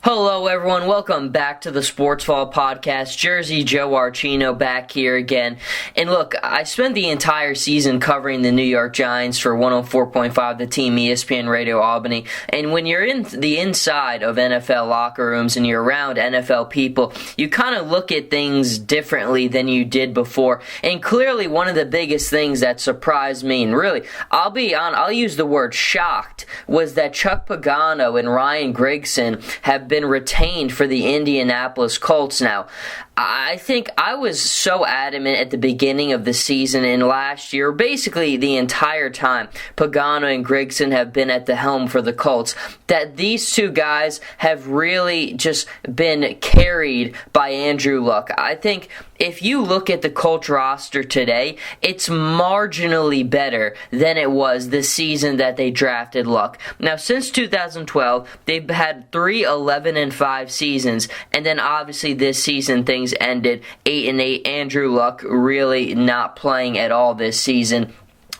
Hello everyone, welcome back to the Sports Fall Podcast. Jersey Joe Archino back here again. And look, I spent the entire season covering the New York Giants for 104.5, the Team ESPN Radio Albany. And when you're in the inside of NFL locker rooms and you're around NFL people, you kind of look at things differently than you did before. And clearly one of the biggest things that surprised me, and really, I'll use the word shocked, was that Chuck Pagano and Ryan Grigson have been retained for the Indianapolis Colts. Now, I think I was so adamant at the beginning of the season and last year, basically the entire time Pagano and Grigson have been at the helm for the Colts, that these two guys have really just been carried by Andrew Luck. I think if you look at the Colts roster today, it's marginally better than it was the season that they drafted Luck. Now, since 2012, they've had 3 11-5 seasons, and then obviously this season things ended 8-8. Andrew Luck really not playing at all this season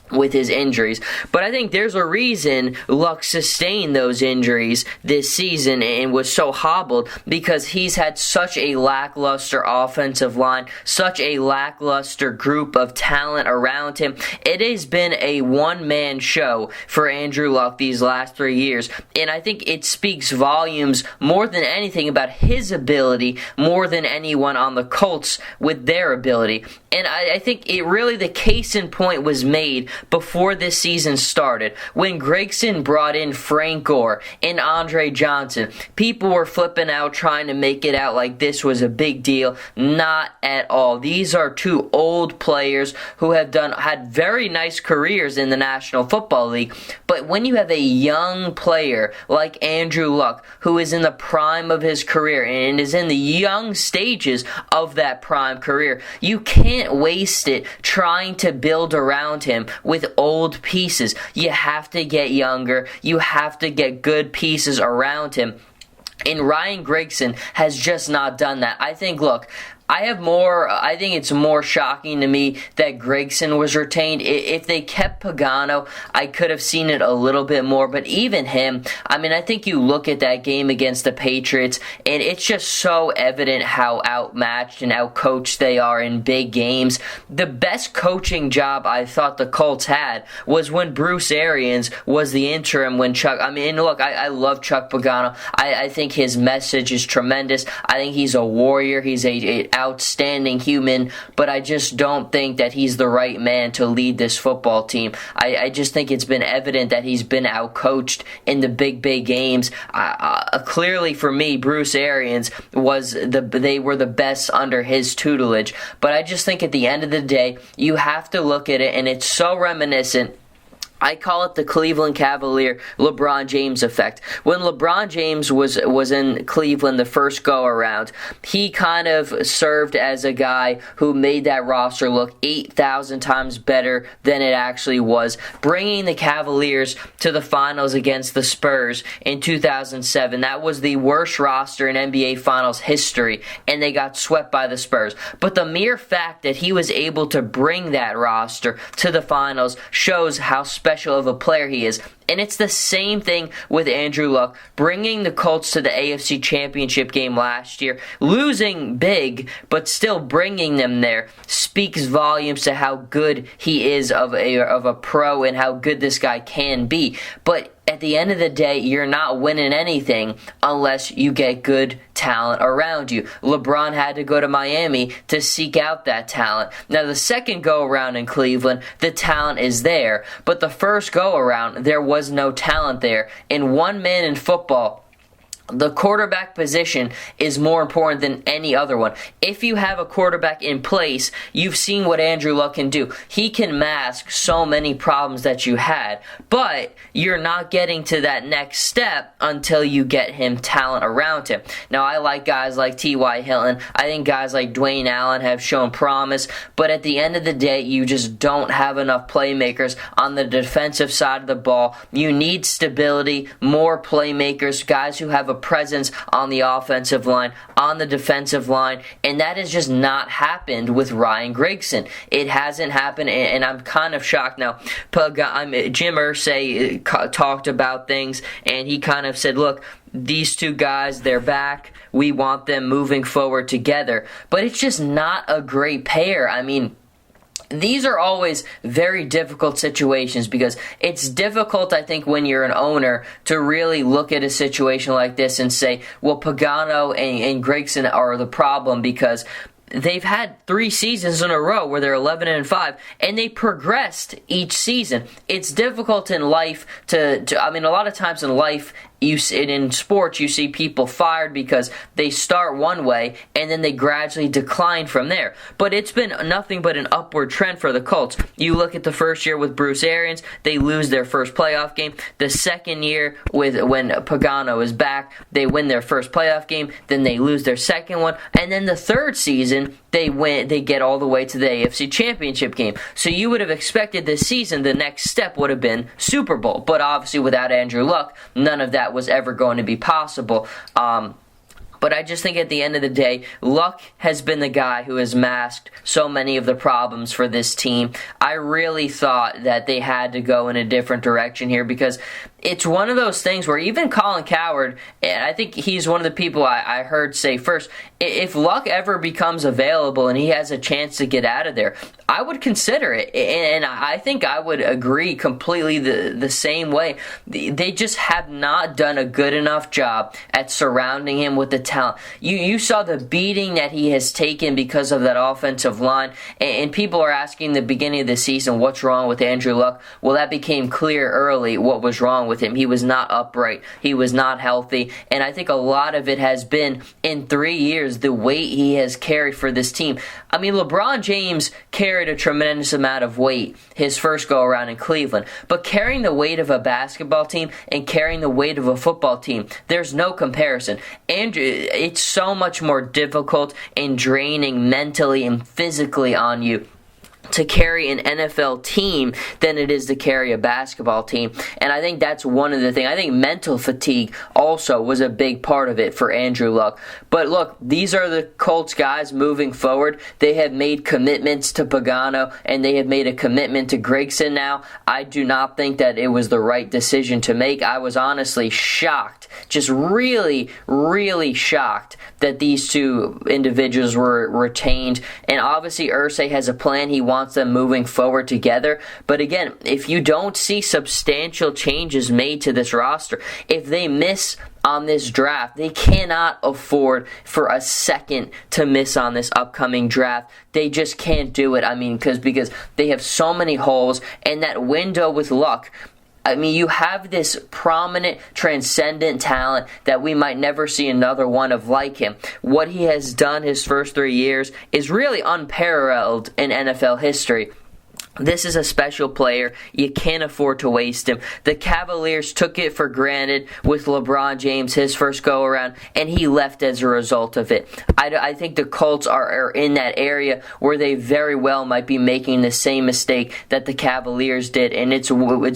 with his injuries. But I think there's a reason Luck sustained those injuries this season and was so hobbled, because he's had such a lackluster offensive line, such a lackluster group of talent around him. It has been a one-man show for Andrew Luck these last 3 years, and I think it speaks volumes more than anything about his ability, more than anyone on the Colts with their ability. And I think it really, the case in point was made before this season started, when Grigson brought in Frank Gore and Andre Johnson. People were flipping out, trying to make it out like this was a big deal. Not at all. These are two old players who have had very nice careers in the National Football League, but when you have a young player like Andrew Luck, who is in the prime of his career and is in the young stages of that prime career, you can't waste it trying to build around him with old pieces. You have to get younger. You have to get good pieces around him. And Ryan Grigson has just not done that. I think it's more shocking to me that Grigson was retained. If they kept Pagano, I could have seen it a little bit more, but even him, I think you look at that game against the Patriots, and it's just so evident how outmatched and outcoached they are in big games. The best coaching job I thought the Colts had was when Bruce Arians was the interim when I love Chuck Pagano. I think his message is tremendous. I think he's a warrior. He's a outstanding human, but I just don't think that he's the right man to lead this football team. I just think it's been evident that he's been outcoached in the big games. Clearly for me, Bruce Arians they were the best under his tutelage, but I just think at the end of the day, you have to look at it, and it's so reminiscent. I call it the Cleveland Cavalier LeBron James effect. When LeBron James was in Cleveland the first go-around, he kind of served as a guy who made that roster look 8,000 times better than it actually was, bringing the Cavaliers to the finals against the Spurs in 2007. That was the worst roster in NBA Finals history, and they got swept by the Spurs. But the mere fact that he was able to bring that roster to the finals shows how special of a player he is. And it's the same thing with Andrew Luck, bringing the Colts to the AFC Championship game last year, losing big, but still bringing them there, speaks volumes to how good he is of a pro and how good this guy can be. But at the end of the day, you're not winning anything unless you get good talent around you. LeBron had to go to Miami to seek out that talent. Now, the second go-around in Cleveland, the talent is there. But the first go-around, there was no talent there. And one man in football, the quarterback position is more important than any other one. If you have a quarterback in place, you've seen what Andrew Luck can do. He can mask so many problems that you had, but you're not getting to that next step until you get him talent around him. Now, I like guys like T.Y. Hilton. I think guys like Dwayne Allen have shown promise, but at the end of the day, you just don't have enough playmakers on the defensive side of the ball. You need stability, more playmakers, guys who have a presence on the offensive line, on the defensive line, and that has just not happened with Ryan Grigson. It hasn't happened, and I'm kind of shocked now. Jim Irsay talked about things, and he kind of said, look, these two guys, they're back. We want them moving forward together. But it's just not a great pair. I mean, these are always very difficult situations because it's difficult, I think, when you're an owner to really look at a situation like this and say, well, Pagano and Grigson are the problem because they've had 3 seasons in a row where they're 11-5, and they progressed each season. It's difficult in life a lot of times in life, in sports, you see people fired because they start one way and then they gradually decline from there. But it's been nothing but an upward trend for the Colts. You look at the first year with Bruce Arians, they lose their first playoff game. The second year when Pagano is back, they win their first playoff game, then they lose their second one, and then the third season they get all the way to the AFC Championship game. So you would have expected this season the next step would have been Super Bowl. But obviously without Andrew Luck, none of that was ever going to be possible. But I just think at the end of the day, Luck has been the guy who has masked so many of the problems for this team. I really thought that they had to go in a different direction here because it's one of those things where even Colin Cowherd, and I think he's one of the people I heard say first, if Luck ever becomes available and he has a chance to get out of there, I would consider it. And I think I would agree completely the same way. They just have not done a good enough job at surrounding him with the talent. You saw the beating that he has taken because of that offensive line, and people are asking the beginning of the season, what's wrong with Andrew Luck? Well, that became clear early what was wrong with him. He was not upright. He was not healthy. And I think a lot of it has been, in 3 years, the weight he has carried for this team. I mean, LeBron James carried a tremendous amount of weight his first go-around in Cleveland. But carrying the weight of a basketball team and carrying the weight of a football team, there's no comparison. Andrew, it's so much more difficult and draining mentally and physically on you to carry an NFL team than it is to carry a basketball team. And I think that's one of the things. I think mental fatigue also was a big part of it for Andrew Luck. But look, these are the Colts guys moving forward. They have made commitments to Pagano, and they have made a commitment to Grigson now. I do not think that it was the right decision to make. I was honestly shocked, just really, really shocked that these two individuals were retained. And obviously Irsay has a plan. He wants them moving forward together. But again, if you don't see substantial changes made to this roster, if they miss on this draft, they cannot afford for a second to miss on this upcoming draft. They just can't do it. I mean, because they have so many holes, and that window with Luck, I mean, you have this prominent, transcendent talent that we might never see another one of like him. What he has done his first 3 years is really unparalleled in NFL history. This is a special player. You can't afford to waste him. The Cavaliers took it for granted with LeBron James, his first go-around, and he left as a result of it. I think the Colts are in that area where they very well might be making the same mistake that the Cavaliers did, and it's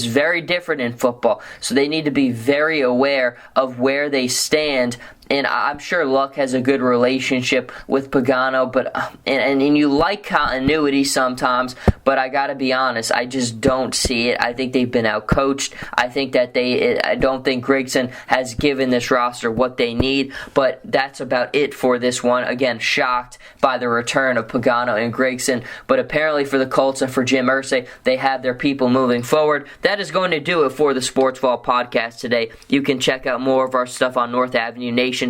very different in football. So they need to be very aware of where they stand. And I'm sure Luck has a good relationship with Pagano, but and you like continuity sometimes, but I gotta be honest, I just don't see it. I think they've been outcoached. I don't think Grigson has given this roster what they need, but that's about it for this one. Again, shocked by the return of Pagano and Grigson, but apparently for the Colts and for Jim Irsay, they have their people moving forward. That is going to do it for the Sports Vault podcast today. You can check out more of our stuff on NorthAvenueNation.com.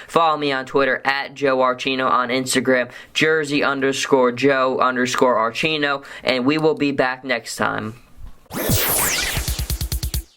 Follow me on Twitter at Joe Archino, on Instagram Jersey_Joe_Archino, and we will be back next time.